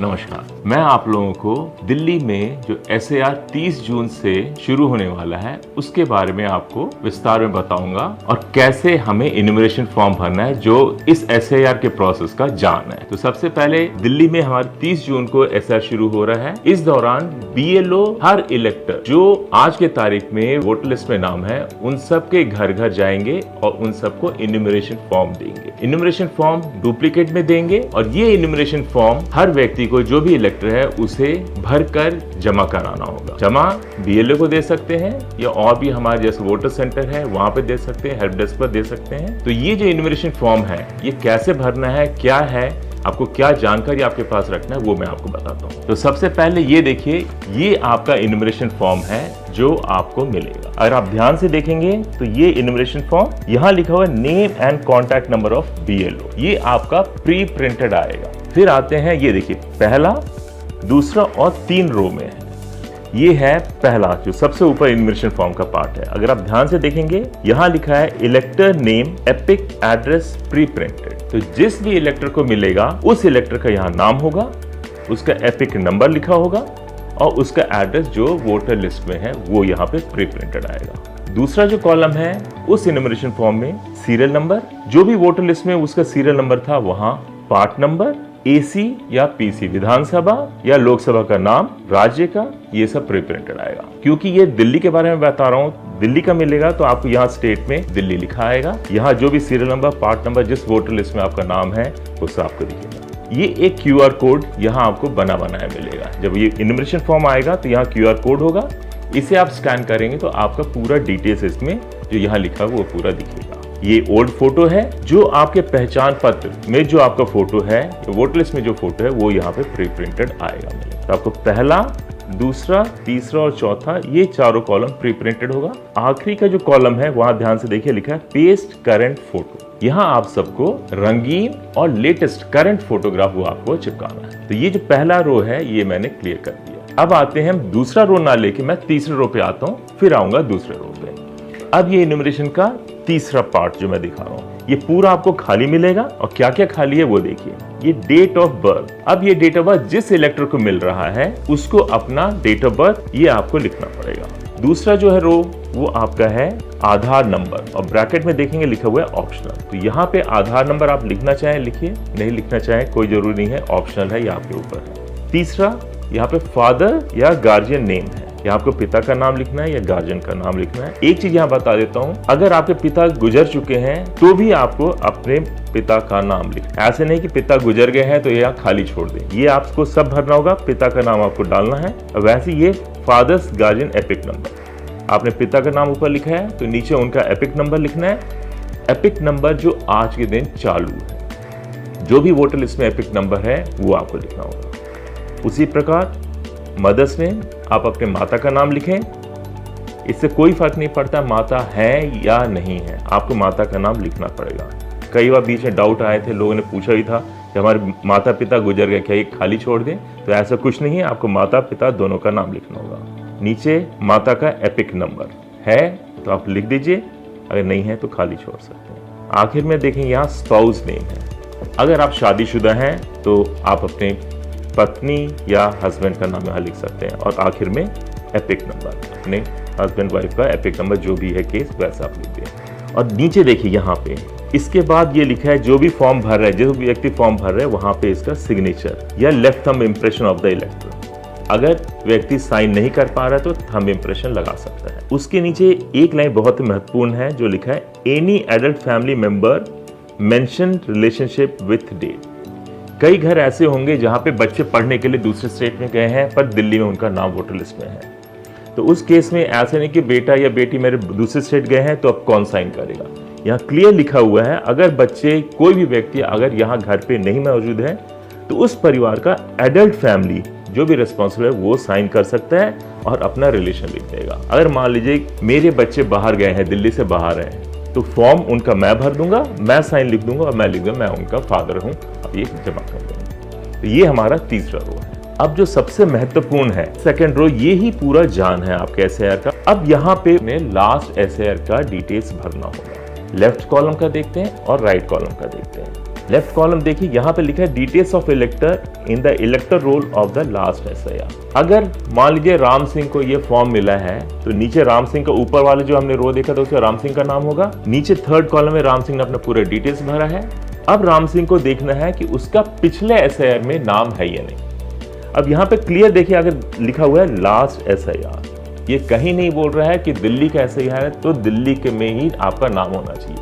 नमस्कार, मैं आप लोगों को दिल्ली में जो SAR 30 जून से शुरू होने वाला है उसके बारे में आपको विस्तार में बताऊंगा और कैसे हमें इन्यूमरेशन फॉर्म भरना है जो इस SAR के प्रोसेस का जान है। तो सबसे पहले दिल्ली में हमारे 30 जून को SAR शुरू हो रहा है। इस दौरान BLO हर इलेक्टर जो आज के तारीख में वोटर लिस्ट में नाम है उन सबके घर घर जाएंगे और उन सबको इन्यूमरेशन फॉर्म देंगे। इन्यूमरेशन फॉर्म डुप्लीकेट में देंगे और ये इन्यूमरेशन फॉर्म हर व्यक्ति को जो भी इलेक्टर है उसे भरकर जमा कराना होगा। जमा BLO को दे सकते हैं या और भी हमारे जैसे वोटर सेंटर है वहां पे दे सकते हैं, हेल्प डेस्क पर दे सकते हैं। तो ये जो इन्यूमरेशन फॉर्म है ये कैसे भरना है, क्या है, आपको क्या जानकारी आपके पास रखना है वो मैं आपको बताता हूँ। तो सबसे पहले ये देखिए, ये आपका इन्यूमरेशन फॉर्म है जो आपको मिलेगा। अगर आप ध्यान से देखेंगे तो ये इन्यूमरेशन फॉर्म यहाँ लिखा हुआ है name and contact number of BLO, ये आपका प्री प्रिंटेड आएगा। फिर आते हैं, ये देखिए पहला, दूसरा और 3 रो में है। ये है पहला जो सबसे ऊपर इन्यूमरेशन फॉर्म का पार्ट है। अगर आप ध्यान से देखेंगे यहाँ लिखा है इलेक्टर name epic address pre printed. तो जिस भी इलेक्टर को मिलेगा उस इलेक्टर का यहाँ नाम होगा, उसका एपिक नंबर लिखा होगा और उसका एड्रेस जो वोटर लिस्ट में है वो यहाँ पे प्री प्रिंटेड आएगा। दूसरा जो कॉलम है उस इन्यूमरेशन फॉर्म में सीरियल नंबर, जो भी वोटर लिस्ट में उसका सीरियल नंबर था वहाँ पार्ट नंबर, AC या PC विधानसभा या लोकसभा का नाम, राज्य का, ये सब प्री प्रिंटेड आएगा। क्योंकि ये दिल्ली के बारे में बता रहा हूँ, दिल्ली का मिलेगा तो आपको यहाँ स्टेट में दिल्ली लिखा आएगा। यहाँ जो भी सीरियल नंबर, पार्ट नंबर, जिस वोटर लिस्ट में आपका नाम है वो सब आपको दिखेगा। ये एक QR कोड यहाँ आपको बना बनाया मिलेगा। जब ये इन्यूमरेशन फॉर्म आएगा तो यहाँ QR कोड होगा, इसे आप स्कैन करेंगे तो आपका पूरा डिटेल्स इसमें जो यहाँ लिखा है वो पूरा दिखेगा। ये ओल्ड फोटो है जो आपके पहचान पत्र में जो आपका फोटो है, वोटर लिस्ट में जो फोटो है वो यहाँ पे प्री प्रिंटेड आएगा। तो आपको पहला, दूसरा, तीसरा और चौथा ये चारों कॉलम प्री प्रिंटेड होगा। आखिरी का जो कॉलम है वहां ध्यान से देखिए लिखा है पेस्ट करंट फोटो। यहाँ आप सबको रंगीन और लेटेस्ट करंट फोटोग्राफ वो आपको चिपकाना है। तो ये जो पहला रो है ये मैंने क्लियर कर दिया। अब आते हैं, हम दूसरा रो ना लेके मैं तीसरे रो पे आता हूँ, फिर आऊंगा दूसरे रो पे। अब ये इन्यूमरेशन का तीसरा पार्ट जो मैं दिखा रहा हूँ ये पूरा आपको खाली मिलेगा और क्या क्या खाली है वो देखिए। ये डेट ऑफ बर्थ, अब ये डेट ऑफ बर्थ जिस इलेक्टर को मिल रहा है उसको अपना डेट ऑफ बर्थ ये आपको लिखना पड़ेगा। दूसरा जो है रो वो आपका है आधार नंबर और ब्रैकेट में देखेंगे लिखा हुआ है ऑप्शनल। तो यहाँ पे आधार नंबर आप लिखना चाहें लिखिए, नहीं लिखना चाहें कोई जरूरी नहीं है, ऑप्शनल है, ये आपके ऊपर है। तीसरा यहाँ पे फादर या गार्जियन नेम है, यहाँ आपको पिता का नाम लिखना है या गार्जियन का नाम लिखना है। एक चीज यहाँ बता देता हूँ, अगर आपके पिता गुजर चुके हैं तो भी आपको अपने पिता का नाम लिखना है। ऐसे नहीं कि पिता गुजर गए हैं तो यहाँ खाली छोड़ दें, ये आपको सब भरना होगा, पिता का नाम आपको डालना है। वैसे ये फादर्स गार्जियन एपिक नंबर, आपने पिता का नाम ऊपर लिखा है तो नीचे उनका एपिक नंबर लिखना है। एपिक नंबर जो आज के दिन चालू है, जो भी वोटर लिस्ट में एपिक नंबर है वो आपको लिखना होगा। उसी प्रकार मदर्स नेम, आप अपने माता का नाम लिखें, इससे कोई फर्क नहीं पड़ता माता है या नहीं है, आपको माता का नाम लिखना पड़ेगा। कई बार बीच में डाउट आए थे, लोगों ने पूछा ही था कि हमारे माता पिता गुजर गए क्या ये खाली छोड़ दें, तो ऐसा कुछ नहीं है, आपको माता पिता दोनों का नाम लिखना होगा। नीचे माता का एपिक नंबर है तो आप लिख दीजिए, अगर नहीं है तो खाली छोड़ सकते हैं। आखिर में देखेंगे यहाँ स्पाउस नेम है, अगर आप शादीशुदा हैं तो आप अपने पत्नी या हस्बैंड का नाम यहाँ लिख सकते हैं और आखिर में एपिक नंबर, अपने हस्बैंड वाइफ का एपिक नंबर जो भी है केस वैसा आप लिख दें। और नीचे देखिए यहाँ पे इसके बाद ये लिखा है जो भी फॉर्म भर रहा है, जो भी व्यक्ति फॉर्म भर रहा है वहां पे इसका सिग्नेचर या left thumb impression of the इलेक्टर। अगर व्यक्ति साइन नहीं कर पा रहा है तो थंब इम्प्रेशन लगा सकता है। उसके नीचे एक लाइन बहुत ही महत्वपूर्ण है जो लिखा है any adult family member mention relationship with date. कई घर ऐसे होंगे जहां पे बच्चे पढ़ने के लिए दूसरे स्टेट में गए हैं पर दिल्ली में उनका नाम वोटर लिस्ट में है, तो उस केस में ऐसे नहीं कि बेटा या बेटी मेरे दूसरे स्टेट गए हैं तो अब कौन साइन करेगा। यहाँ क्लियर लिखा हुआ है अगर बच्चे, कोई भी व्यक्ति अगर यहाँ घर पे नहीं मौजूद है तो उस परिवार का एडल्ट फैमिली जो भी रिस्पॉन्सिबल है वो साइन कर सकता है और अपना रिलेशन लिख देगा। अगर मान लीजिए मेरे बच्चे बाहर गए हैं, दिल्ली से बाहर हैं, तो फॉर्म उनका मैं भर दूंगा, मैं साइन लिख दूंगा और मैं लिख दूंगा मैं उनका फादर हूं, अब ये जमा कर दूंगा। तो ये हमारा तीसरा रो है। अब जो सबसे महत्वपूर्ण है सेकंड रो, ये ही पूरा जान है आपके SAR का। अब यहाँ पे लास्ट SAR का डिटेल्स भरना होगा। लेफ्ट कॉलम का देखते हैं और राइट कॉलम का देखते हैं। लेफ्ट कॉलम देखिए, यहाँ पे लिखा है details of elector in the elector roll of the last SIR। अगर मान लीजिए राम सिंह को ये फॉर्म मिला है तो नीचे राम सिंह का ऊपर वाले जो हमने रो देखा था उसमें राम सिंह का नाम होगा, नीचे थर्ड कॉलम में राम सिंह ने अपना पूरे डिटेल्स भरा है। अब राम सिंह को देखना है कि उसका पिछले SIR में नाम है या नहीं। अब यहाँ पे क्लियर देखिए, अगर लिखा हुआ है लास्ट SIR, ये कहीं नहीं बोल रहा है कि दिल्ली का SIR है तो दिल्ली के में ही आपका नाम होना चाहिए।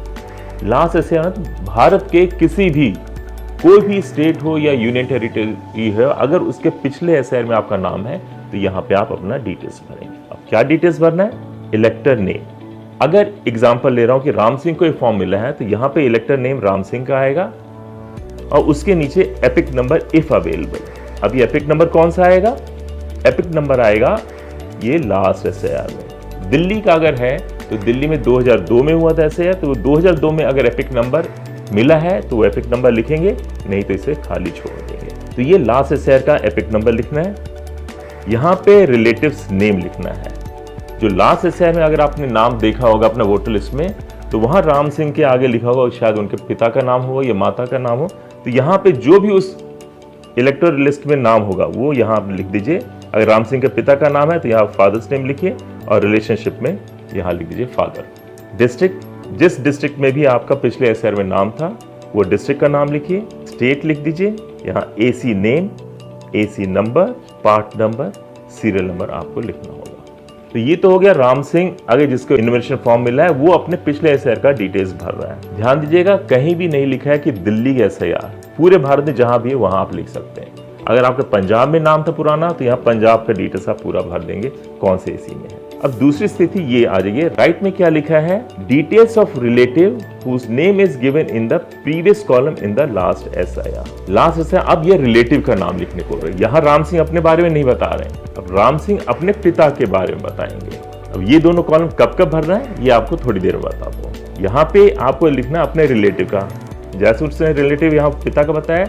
लास्ट SIR भारत के किसी भी कोई भी स्टेट हो या यूनियन टेरिटरी है, अगर उसके पिछले SIR में आपका नाम है तो यहाँ पे आप अपना डिटेल्स भरेंगे। अब क्या डिटेल्स भरना है? इलेक्टर नेम। अगर एग्जाम्पल ले रहा हूं कि राम सिंह को फॉर्म मिला है तो यहाँ पे इलेक्टर नेम राम सिंह का आएगा और उसके नीचे एपिक नंबर इफ अवेलेबल। अब ये एपिक नंबर कौन सा आएगा? एपिक नंबर आएगा ये लास्ट SIR में। दिल्ली का अगर है तो दिल्ली में 2002 में हुआ था SIR, तो 2002 में अगर एपिक नंबर मिला है तो वो एपिक नंबर लिखेंगे, नहीं तो इसे खाली छोड़ देंगे। तो ये लास्ट SIR का एपिक नंबर लिखना है। यहाँ पे रिलेटिव्स नेम लिखना है। जो लास्ट SIR में अगर आपने नाम देखा होगा अपना वोटर लिस्ट में, तो वहां राम सिंह के आगे लिखा होगा शायद उनके पिता का नाम हो या माता का नाम हो, तो यहाँ पे जो भी उस इलेक्टर लिस्ट में नाम होगा वो यहाँ आप लिख दीजिए। अगर राम सिंह के पिता का नाम है तो यहाँ फादर्स नेम लिखिए और रिलेशनशिप में यहाँ लिख दीजिए फादर। डिस्ट्रिक्ट, जिस डिस्ट्रिक्ट में भी आपका पिछले SIR में नाम था वो डिस्ट्रिक्ट का नाम लिखिए। स्टेट लिख दीजिए, यहाँ AC name, AC number, part number, serial number आपको लिखना होगा। तो ये तो हो गया राम सिंह अगर जिसको इन्वेस्टिगेशन फॉर्म मिला है वो अपने पिछले SIR का डिटेल्स भर रहा है। ध्यान दीजिएगा, कहीं भी नहीं लिखा है कि दिल्ली का SIR, पूरे भारत में जहां भी है वहां आप लिख सकते हैं। अगर आपके पंजाब में नाम था पुराना तो यहाँ पंजाब का डिटेल्स आप पूरा भर देंगे कौन से AC में है। अब दूसरी स्थिति ये आ जाएगी, राइट में क्या लिखा है? Details of relative whose name is given in the previous column in the last SIR। Last SIR, अब ये रिलेटिव का नाम लिखने को रहे। यहाँ राम सिंह अपने बारे में नहीं बता रहे हैं, अब राम सिंह अपने पिता के बारे में बताएंगे। अब ये दोनों कॉलम कब कब भरना है ये आपको थोड़ी देर में बताता हूँ। यहाँ पे आपको लिखना अपने रिलेटिव का, जैसे उसने रिलेटिव यहाँ पिता का बताया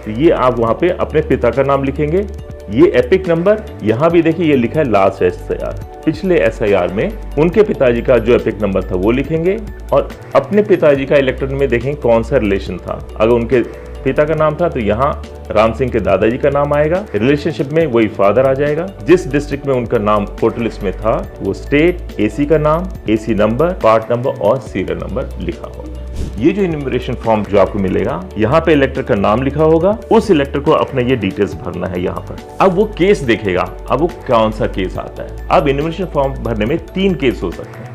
तो ये आप वहाँ पे अपने पिता का नाम लिखेंगे। ये एपिक नंबर यहाँ भी देखिए ये लिखा है लास्ट SIR, पिछले SIR में उनके पिताजी का जो एपिक नंबर था वो लिखेंगे और अपने पिताजी का इलेक्टर में देखेंगे कौन सा रिलेशन था। अगर उनके पिता का नाम था तो यहाँ राम सिंह के दादाजी का नाम आएगा, रिलेशनशिप में वही फादर आ जाएगा। जिस डिस्ट्रिक्ट में उनका नाम वोटर लिस्ट में था वो स्टेट, AC का नाम, AC नंबर, पार्ट नंबर और सीरियल नंबर लिखा होगा। ये जो इन्यूमरेशन फॉर्म जो आपको मिलेगा यहाँ पे इलेक्टर का नाम लिखा होगा, उस इलेक्टर को अपना ये डिटेल्स भरना है यहाँ पर। अब वो केस देखेगा, अब वो कौन सा केस आता है। अब इन्यूमरेशन फॉर्म भरने में 3 केस हो सकते हैं।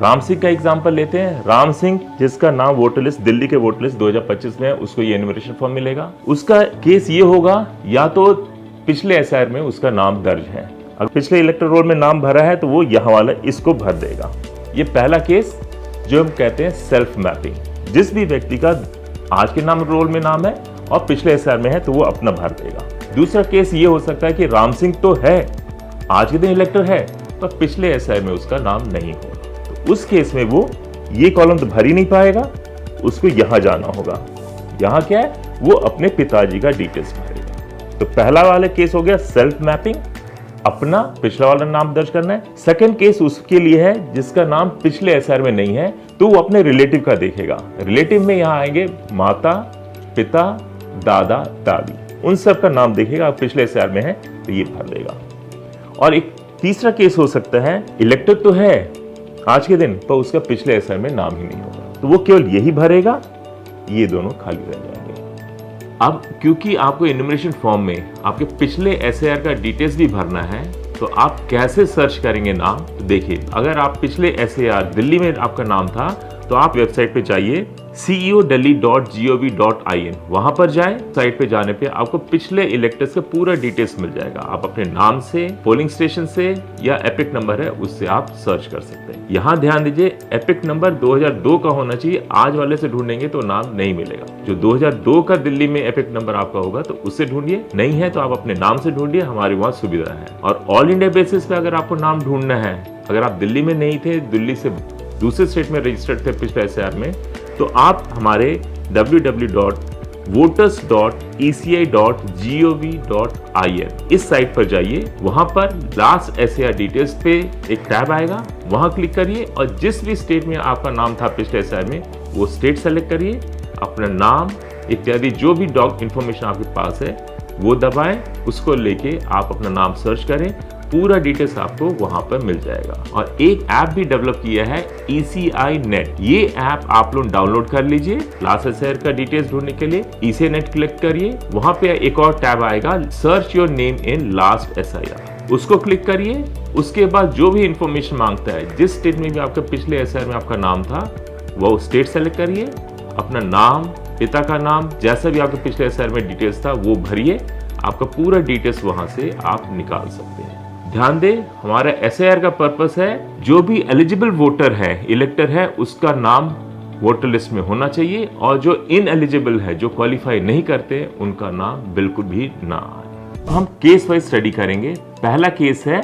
राम सिंह का एग्जांपल लेते हैं। राम सिंह जिसका नाम वोटर लिस्ट, दिल्ली के वोटर लिस्ट 2025 में है, उसको ये इन्यूमरेशन फॉर्म मिलेगा। उसका केस ये होगा या तो पिछले SIR में उसका नाम दर्ज है, अगर पिछले इलेक्टर रोल में नाम भरा है तो वो यहाँ वाला इसको भर देगा। ये पहला केस जो हम कहते हैं सेल्फ मैपिंग। जिस भी व्यक्ति का आज के नाम रोल में नाम है और पिछले SIR में है तो वो अपना भर देगा। दूसरा केस ये हो सकता है कि राम सिंह तो है, आज के दिन इलेक्टर है, पर पिछले SIR में उसका नाम नहीं हो, तो उस केस में वो ये कॉलम तो भर ही नहीं पाएगा, उसको यहाँ जाना होगा। यहाँ क्या है, वो अपने पिताजी का डिटेल्स भरेगा। तो पहला वाला केस हो गया सेल्फ मैपिंग, अपना पिछला वाला नाम दर्ज करना है। सेकंड केस उसके लिए है जिसका नाम पिछले SIR में नहीं है, तो वो अपने रिलेटिव का देखेगा। रिलेटिव में यहाँ आएंगे माता, पिता, दादा, दादी, उन सब का नाम देखेगा। पिछले SIR में है तो ये भर देगा। और एक तीसरा केस हो सकता है इलेक्टर तो है आज के दिन पर उसका पिछले SIR में नाम ही नहीं होगा, तो वो केवल यही भरेगा, ये दोनों खाली रह जाएंगे। अब क्योंकि आपको इन्यूमरेशन फॉर्म में आपके पिछले SIR का डिटेल्स भी भरना है, तो आप कैसे सर्च करेंगे नाम? तो देखिए, अगर आप पिछले SIR दिल्ली में आपका नाम था तो आप वेबसाइट पे जाइए ceodelhi.gov.in, वहां पर जाए। साइट पे जाने पे आपको पिछले इलेक्टर्स का पूरा डिटेल्स मिल जाएगा। आप अपने नाम से, पोलिंग स्टेशन से या एपिक नंबर है उससे आप सर्च कर सकते हैं। यहाँ ध्यान दीजिए, एपिक नंबर 2002 का होना चाहिए। आज वाले से ढूंढेंगे तो नाम नहीं मिलेगा। जो 2002 का दिल्ली में एपिक नंबर आपका होगा तो उससे ढूंढिए, नहीं है तो आप अपने नाम से ढूंढिए, हमारे वहाँ सुविधा है। और ऑल इंडिया बेसिस पे अगर आपको नाम ढूंढना है, अगर आप दिल्ली में नहीं थे, दिल्ली से दूसरे स्टेट में रजिस्टर्ड थे पिछले SIR में, तो आप हमारे www.voters.eci.gov.in इस साइट पर जाइए। वहां पर लास्ट SIR डिटेल्स पे एक टैब आएगा, वहां क्लिक करिए और जिस भी स्टेट में आपका नाम था पिछले SIR में वो स्टेट सेलेक्ट करिए, अपना नाम, इत्यादि जो भी डॉग इन्फॉर्मेशन आपके पास है वो दबाएं, उसको लेके आप अपना नाम सर्च करें, पूरा डिटेल्स आपको वहां पर मिल जाएगा। और एक ऐप भी डेवलप किया है ECI नेट, ये ऐप आप लोग डाउनलोड कर लीजिए लास्ट एसआईआर का डिटेल्स ढूंढने के लिए। ECI नेट क्लिक करिए, वहां पे एक और टैब आएगा search your name in last SIR, उसको क्लिक करिए। उसके बाद जो भी इंफॉर्मेशन मांगता है, जिस स्टेट में भी आपका पिछले एसआईआर में आपका नाम था वो स्टेट सेलेक्ट करिए, अपना नाम, पिता का नाम, जैसा भी आपके पिछले एसआईआर में डिटेल्स था वो भरिए, आपका पूरा डिटेल्स वहां से आप निकाल सकते हैं। ध्यान दें, हमारा एसआईआर का पर्पस है जो भी एलिजिबल वोटर है, इलेक्टर है, उसका नाम वोटर लिस्ट में होना चाहिए, और जो इनएलिजिबल है, जो क्वालिफाई नहीं करते, उनका नाम बिल्कुल भी ना आए। हम केस वाइज स्टडी करेंगे। पहला केस है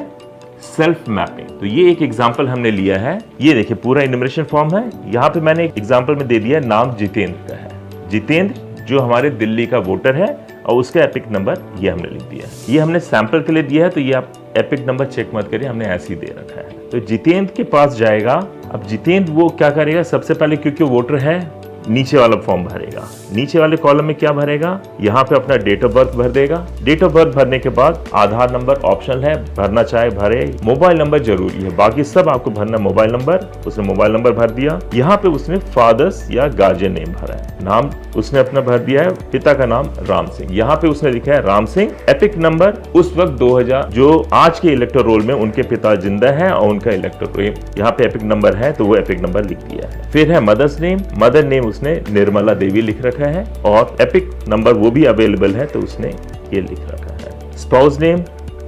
सेल्फ मैपिंग। तो ये एक एग्जांपल हमने लिया है, ये देखिए पूरा इन्यूमरेशन फॉर्म है। यहाँ पे मैंने एक एग्जांपल में दे दिया, नाम जितेंद्र का है। जितेंद्र जो हमारे दिल्ली का वोटर है और उसका एपिक नंबर ये हमने लिख दिया है। ये हमने सैंपल के लिए दिया है, तो ये आप एपिक नंबर चेक मत करिए, हमने ऐसे ही दे रखा है। तो जितेंद्र के पास जाएगा। अब जितेंद्र वो क्या करेगा, सबसे पहले क्योंकि वोटर है नीचे वाला फॉर्म भरेगा। नीचे वाले कॉलम में क्या भरेगा, यहाँ पे अपना डेट ऑफ बर्थ भर देगा। डेट ऑफ बर्थ भरने के बाद आधार नंबर ऑप्शनल है, भरना चाहे भरे। मोबाइल नंबर जरूरी है, बाकी सब आपको भरना मोबाइल नंबर। उसने मोबाइल नंबर भर दिया। यहाँ पे उसने फादर्स या गार्जियन नेम भरा है। नाम उसने अपना भर दिया है, पिता का नाम राम सिंह। यहाँ पे उसने लिखा है राम सिंह। एपिक नंबर उस वक्त 2000, जो आज के इलेक्टर रोल में उनके पिता जिंदा है और उनका इलेक्टर यहाँ पे एपिक नंबर है, तो वो एपिक नंबर लिख दिया है। फिर है मदर्स नेम। मदर नेम उसने निर्मला देवी लिख रखा है, और एपिक नंबर वो भी अवेलेबल है, तो उसने ये लिख रखा है। स्पाउस नेम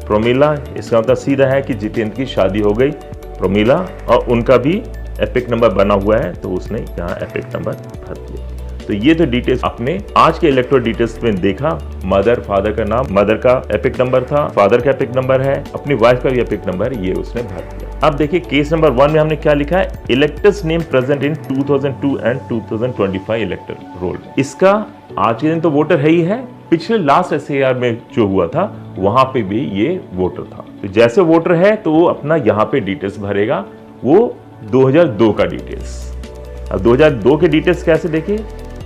प्रोमिला, इसका मतलब सीधा है कि जितेंद्र की शादी हो गई प्रोमिला, और उनका भी एपिक नंबर बना हुआ है, तो उसने यहाँ एपिक नंबर भर दिया। तो ये तो डिटेल्स अपने आज के इलेक्टोरल डिटेल्स में देखा। मदर, फादर का नाम, मदर का एपिक नंबर था, फादर का एपिक नंबर है, अपनी वाइफ का भी एपिक नंबर, ये उसने भर दिया। अब देखिए केस नंबर 1 में हमने क्या लिखा है, electors name present in 2002 and 2025 elector roll. इसका आज के दिन तो वोटर है ही है, पिछले लास्ट एसआईआर में जो हुआ था वहां पे भी ये वोटर था। तो जैसे वोटर है तो वो अपना यहाँ पे डिटेल्स भरेगा, वो 2002 का डिटेल्स। अब 2002 के डिटेल्स कैसे देखिए,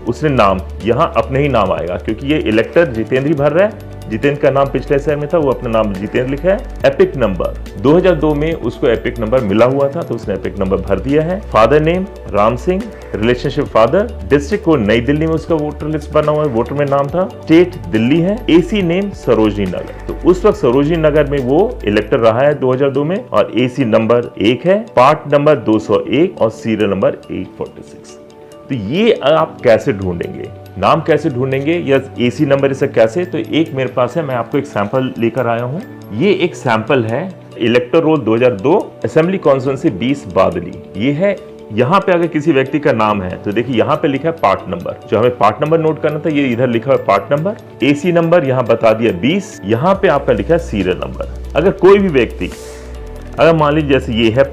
उसने नाम यहाँ अपने ही नाम आएगा, क्योंकि ये इलेक्टर जितेंद्र ही भर रहा है। जितेंद्र का नाम पिछले एसआईआर में था, वो अपना नाम जितेंद्र लिखा है। एपिक नंबर 2002 में उसको एपिक नंबर मिला हुआ था, तो उसने एपिक नंबर भर दिया है। Father name Ram Singh, relationship father, district को नई दिल्ली में उसका वोटर लिस्ट बना हुआ है, वोटर में नाम था, स्टेट दिल्ली है, एसी नेम सरोजनी नगर। तो उस वक्त सरोजनी नगर में वो इलेक्टर रहा है 2002 में, और एसी नंबर 1 है, पार्ट नंबर 201 और सीरियल नंबर 846। तो ये आप कैसे ढूंढेंगे, नाम कैसे ढूंढेंगे या एसी नंबर इसे कैसे, तो एक मेरे पास है, मैं आपको एक सैंपल लेकर आया हूं। ये एक सैंपल है इलेक्टर रोल 2002 असेंबली कॉन्स्टिट्यूएंसी 20 बादली। ये है, यहाँ पे अगर किसी व्यक्ति का नाम है तो देखिए यहाँ पे लिखा है पार्ट नंबर, जो हमें पार्ट नंबर नोट करना था ये इधर लिखा है पार्ट नंबर। एसी नंबर यहाँ बता दिया 20, यहाँ पे आपका लिखा है सीरियल नंबर। अगर कोई भी व्यक्ति, अगर मान लीजिए जैसे ये है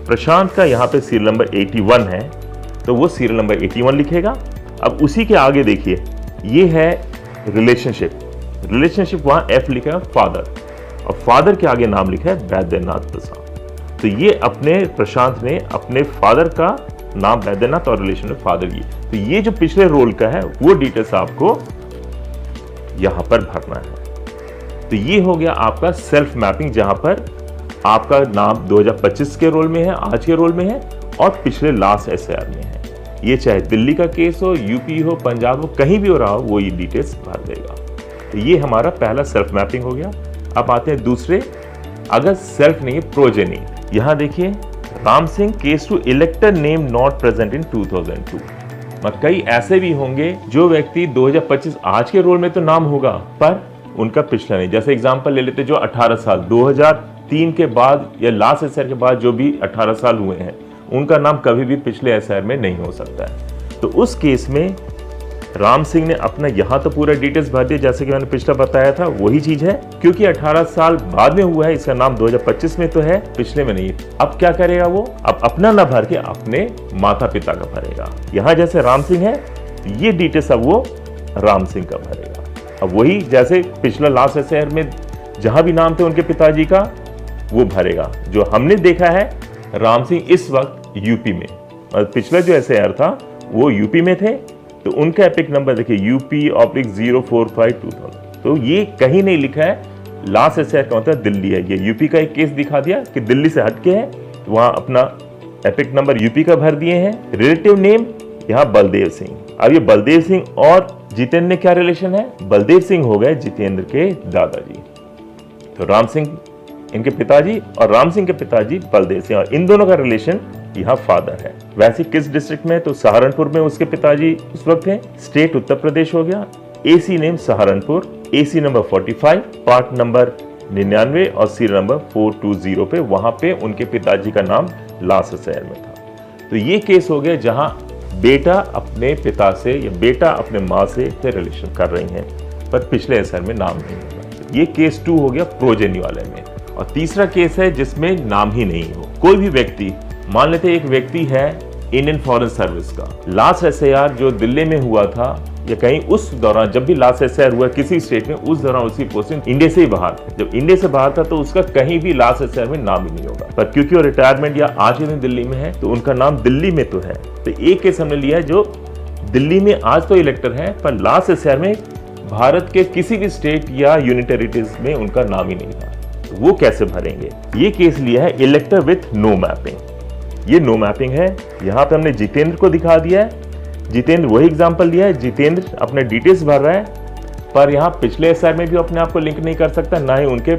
प्रशांत का यहाँ पे सीरियल नंबर 81 है, तो वो सीरियल नंबर 81 लिखेगा। अब उसी के आगे देखिए ये है रिलेशनशिप वहां एफ लिखा है फादर, और फादर के आगे नाम लिखा है वैद्यनाथ प्रसाद। तो ये अपने प्रशांत ने अपने फादर का नाम वैद्यनाथ और रिलेशन में फादर, ये तो ये जो पिछले रोल का है वो डिटेल्स आपको यहां पर भरना है। तो ये हो गया आपका सेल्फ मैपिंग, जहां पर आपका नाम 2025 के रोल में है, आज के रोल में है, और पिछले लास्ट एसआईआर में है। ये चाहे दिल्ली का केस हो, यूपी हो, पंजाब हो, कहीं भी हो रहा हो, वो ये डिटेल्स भर देगा। तो ये हमारा पहला सेल्फ मैपिंग हो गया। अब आते हैं दूसरे, अगर सेल्फ नहीं है प्रोजेनी। यहाँ देखिए Ram Singh case two elector name not present in 2002। कई ऐसे भी होंगे जो व्यक्ति 2025 आज के रोल में तो नाम होगा पर उनका पिछला नहीं। जैसे एग्जाम्पल ले लेते जो 18 साल 2003 के बाद या लास्ट एसआईआर के बाद जो भी 18 साल हुए हैं, उनका नाम कभी भी पिछले एसआईआर में नहीं हो सकता है। तो उस केस में राम सिंह ने अपना यहाँ तो पूरा डिटेल्स भर दिया, जैसे कि मैंने पिछला बताया था वही चीज है, क्योंकि 18 साल बाद में हुआ है, इसका नाम 2025 में तो है, पिछले में नहीं। अब क्या करेगा वो, अब अपना ना भर के अपने माता पिता का भरेगा। यहाँ जैसे राम सिंह है, ये डिटेल्स अब वो राम सिंह का भरेगा। अब वही जैसे पिछला लास्ट एसआईआर में जहां भी नाम थे उनके पिताजी का, वो भरेगा। जो हमने देखा है राम सिंह इस वक्त यूपी में, पिछला जो एसआईआर था वो यूपी में थे, तो उनका एपिक नंबर देखिए UP/045/2000। तो ये कहीं नहीं लिखा है लास्ट एसआईआर का मतलब दिल्ली है। ये यूपी का एक केस दिखा दिया कि दिल्ली से हटके है, तो वहां अपना एपिक नंबर यूपी का भर दिए हैं। रिलेटिव नेम यहाँ बलदेव सिंह। अब ये बलदेव सिंह और जितेंद्र में क्या रिलेशन है? बलदेव सिंह हो गए जितेंद्र के दादाजी, तो राम सिंह इनके पिताजी और राम सिंह के पिताजी बलदेव सिंह, और इन दोनों का रिलेशन यहाँ फादर है। वैसे किस डिस्ट्रिक्ट में? तो सहारनपुर में उसके पिताजी उस वक्त हैं। स्टेट उत्तर प्रदेश हो गया। AC name Saharanpur, AC number 45, part number 99 और सीरियल नंबर 420 पे, वहां पे उनके पिताजी का नाम लास्ट शहर में था। तो ये केस हो गया जहां बेटा अपने पिता से या बेटा अपने माँ से रिलेशन कर रही हैं, पर पिछले एसआईआर में नाम नहीं होगा। ये केस 2 हो गया प्रोजेनी वाले में। और तीसरा केस है जिसमें नाम ही नहीं हो। कोई भी व्यक्ति, मान लेते एक व्यक्ति है इंडियन फॉरेन सर्विस का, लास्ट एसआईआर जो दिल्ली में हुआ था या कहीं उस दौरान, जब भी लास्ट एसआईआर हुआ किसी स्टेट में, उस दौरान उसकी पोस्टिंग इंडिया से ही बाहर था। जब इंडिया से बाहर था तो उसका कहीं भी लास्ट एसआईआर में नाम ही नहीं होगा, पर क्योंकि वो रिटायरमेंट या आज के दिन दिल्ली में है तो उनका नाम दिल्ली में तो है। तो एक केस हमने लिया है जो दिल्ली में आज तो इलेक्टर है, पर लास्ट एसआईआर में भारत के किसी भी स्टेट या यूनियन टेरिटरीज में उनका नाम ही नहीं था, तो वो कैसे भरेंगे? ये केस लिया है इलेक्टर विथ नो मैपिंग। ये नो मैपिंग है। यहाँ पे हमने जितेंद्र को दिखा दिया है, जितेंद्र वही एग्जाम्पल लिया है, जितेंद्र अपने डिटेल्स भर रहा है, पर यहाँ पिछले एसआईआर में भी अपने आप को लिंक नहीं कर सकता, ना ही उनके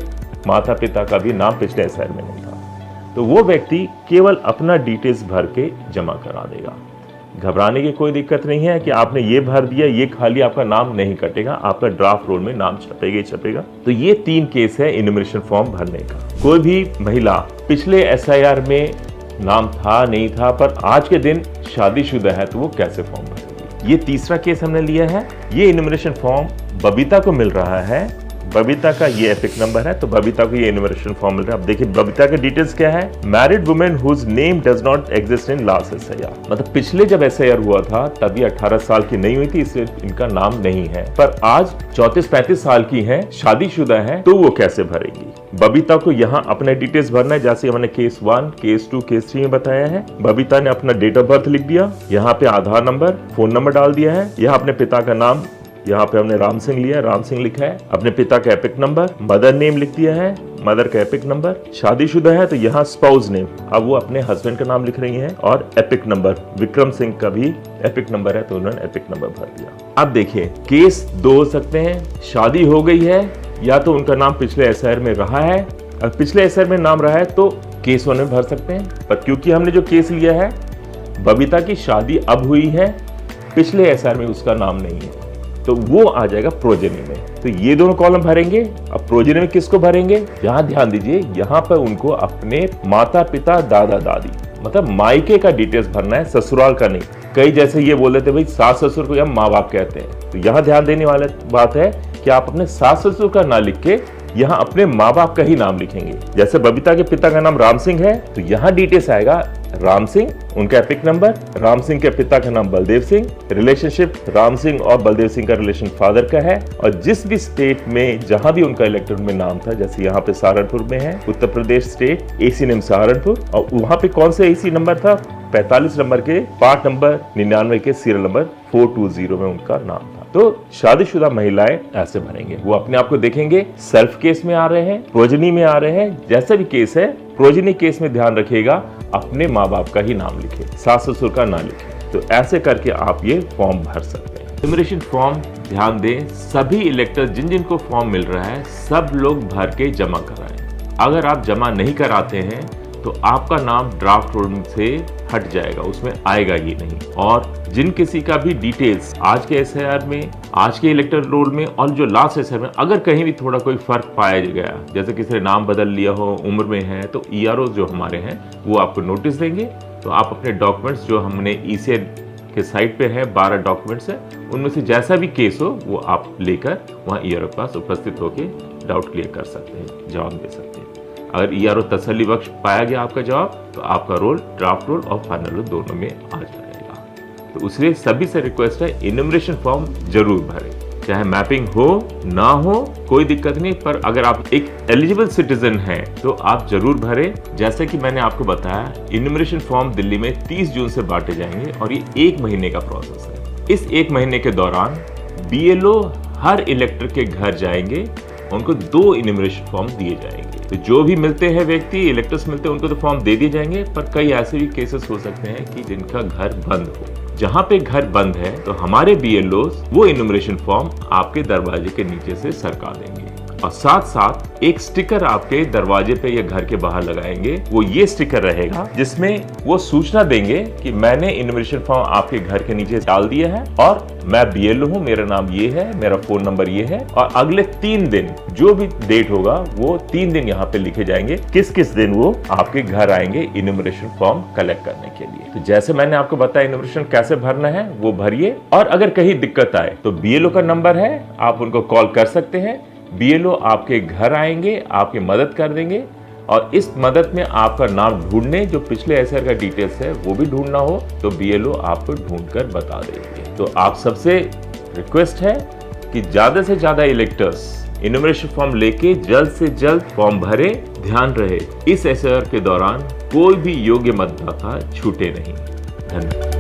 माता पिता का भी नाम पिछले एसआईआर में नहीं था। तो वो व्यक्ति केवल अपना डिटेल्स भर के जमा करा देगा। घबराने की कोई दिक्कत नहीं है कि आपने ये भर दिया, ये खाली आपका नाम नहीं कटेगा, आपका ड्राफ्ट रोल में नाम छपेगा ही छपेगा। तो ये 3 केस है इन्यूमरेशन फॉर्म भरने का। कोई भी महिला पिछले एसआईआर में नाम था नहीं था, पर आज के दिन शादीशुदा है, तो वो कैसे फॉर्म भरेगी? ये तीसरा केस हमने लिया है। ये इन्यूमरेशन फॉर्म बबीता को मिल रहा है। बबीता का ये एपिक नंबर है, तो बबीता को ये इन्यूमरेशन फॉर्म मिल रहा है। अब देखिए बबीता के डिटेल्स क्या है। Married women whose name does not exist in last SIR. मतलब पिछले जब एसआईआर हुआ था तब ये 18 साल की नहीं हुई थी, इसलिए इनका नाम नहीं है, पर आज 34-35 साल की है, शादीशुदा है, तो वो कैसे भरेगी? बबीता को यहाँ अपने डिटेल्स भरना है, जैसे हमने केस 1, केस 2, केस 3 में बताया है। बबीता ने अपना डेट ऑफ बर्थ लिख दिया, यहाँ पे आधार नंबर, फोन नंबर डाल दिया है, यहाँ अपने पिता का नाम, यहाँ पे हमने राम सिंह लिया, राम सिंह लिखा है, अपने पिता का एपिक नंबर, मदर नेम लिख दिया है, मदर का एपिक नंबर, शादीशुदा है तो यहाँ स्पाउस नेम, अब वो अपने हस्बैंड का नाम लिख रही हैं, और एपिक नंबर विक्रम सिंह का भी एपिक नंबर है तो उन्होंने एपिक नंबर भर दिया। अब देखिए केस 2 हो सकते हैं, शादी हो गई है या तो उनका नाम पिछले एसआईआर में रहा है, और पिछले एसआईआर में नाम रहा है तो केस 1 में भर सकते हैं, पर क्योंकि हमने जो केस लिया है बबीता की शादी अब हुई है, पिछले एसआईआर में उसका नाम नहीं है, तो वो आ जाएगा प्रोजेनी में। तो ये दोनों कॉलम भरेंगे। अब प्रोजेनी में किसको भरेंगे? यहाँ ध्यान दीजिए, यहाँ पर उनको अपने माता पिता दादा दादी मतलब मायके का डिटेल्स भरना है, ससुराल का नहीं। कई जैसे ये बोल देते भाई सास ससुर को हम माँ बाप कहते हैं, तो यहाँ ध्यान देने वाली बात है कि आप अपने सास ससुर का ना लिख के यहाँ अपने माँ बाप का ही नाम लिखेंगे। जैसे बबीता के पिता का नाम राम सिंह है तो यहाँ डिटेल्स आएगा राम सिंह, उनका एपिक नंबर, राम सिंह के पिता का नाम बलदेव सिंह, रिलेशनशिप राम सिंह और बलदेव सिंह का रिलेशन फादर का है, और जिस भी स्टेट में जहां भी उनका इलेक्टेड में नाम था, जैसे यहाँ पे सहारनपुर में है, Uttar Pradesh state, AC name Saharanpur, और वहां पे कौन सा एसी नंबर था? 45 नंबर के पार्ट नंबर 99 के सीरियल नंबर 420 में उनका नाम था। तो शादीशुदा महिलाएं ऐसे भरेंगे, वो अपने आप को देखेंगे सेल्फ केस में आ रहे हैं, प्रोजेनी में आ रहे हैं, जैसा भी केस है प्रोजेनी केस में ध्यान रखिएगा अपने माँ बाप का ही नाम लिखे, सास ससुर का ना लिखे। तो ऐसे करके आप ये फॉर्म भर सकते हैं। इन्यूमरेशन फॉर्म ध्यान दें, सभी इलेक्टर जिन जिन को फॉर्म मिल रहा है सब लोग भर के जमा कराएं। अगर आप जमा नहीं कराते हैं तो आपका नाम ड्राफ्ट रोल से हट जाएगा, उसमें आएगा ही नहीं। और जिन किसी का भी डिटेल्स आज के एसआईआर में, आज के इलेक्टर रोल में और जो लास्ट एसआईआर में अगर कहीं भी थोड़ा कोई फर्क पाया गया, जैसे किसी ने नाम बदल लिया हो, उम्र में है, तो ईआरओ जो हमारे हैं वो आपको नोटिस देंगे। तो आप अपने डॉक्यूमेंट्स जो हमने ईसीआई के साइट पे है 12 डॉक्यूमेंट्स है, उनमें से जैसा भी केस हो वो आप लेकर वहाँ ईआरओ के पास उपस्थित होकर डाउट क्लियर कर सकते हैं, जवाब दे सकते हैं। अगर ईआरओ तसल्ली बख्श पाया गया आपका जवाब तो आपका रोल ड्राफ्ट रोल और फाइनल रोल दोनों में आ जाएगा। तो उसलिए सभी से रिक्वेस्ट है इन्यूमरेशन फॉर्म जरूर भरें, चाहे मैपिंग हो ना हो कोई दिक्कत नहीं, पर अगर आप एक एलिजिबल सिटीजन हैं तो आप जरूर भरें। जैसे कि मैंने आपको बताया इन्यूमरेशन फॉर्म दिल्ली में 30 जून से बांटे जाएंगे और ये 1 महीने का प्रोसेस है। इस 1 महीने के दौरान बीएलओ हर इलेक्टर के घर जाएंगे, उनको 2 इन्यूमरेशन फॉर्म दिए जाएंगे। तो जो भी मिलते हैं व्यक्ति, इलेक्टर्स मिलते हैं, उनको तो फॉर्म दे दिए जाएंगे, पर कई ऐसे भी केसेस हो सकते हैं कि जिनका घर बंद हो। जहां पे घर बंद है तो हमारे बीएलओस वो इन्यूमरेशन फॉर्म आपके दरवाजे के नीचे से सरका देंगे और साथ साथ एक स्टिकर आपके दरवाजे पे या घर के बाहर लगाएंगे। वो ये स्टिकर रहेगा जिसमें वो सूचना देंगे कि मैंने इन्यूमरेशन फॉर्म आपके घर के नीचे डाल दिया है और मैं बीएलओ हूँ, मेरा नाम ये है, मेरा फोन नंबर ये है, और अगले 3 दिन जो भी डेट होगा वो 3 दिन यहाँ पे लिखे जाएंगे किस किस दिन वो आपके घर आएंगे इन्यूमरेशन फॉर्म कलेक्ट करने के लिए। तो जैसे मैंने आपको बताया इन्यूमरेशन कैसे भरना है वो भरिए, और अगर कहीं दिक्कत आए तो बीएलओ का नंबर है, आप उनको कॉल कर सकते हैं। बीएलओ आपके घर आएंगे, आपकी मदद कर देंगे, और इस मदद में आपका नाम ढूंढने, जो पिछले एसआर का डिटेल्स है वो भी ढूंढना हो तो बीएलओ आपको ढूंढकर बता देंगे। तो आप सबसे रिक्वेस्ट है कि ज्यादा से ज्यादा इलेक्टर्स इन्यूमरेशन फॉर्म लेके जल्द से जल्द फॉर्म भरे। ध्यान रहे इस एसआर के दौरान कोई भी योग्य मतदाता छूटे नहीं। धन्यवाद।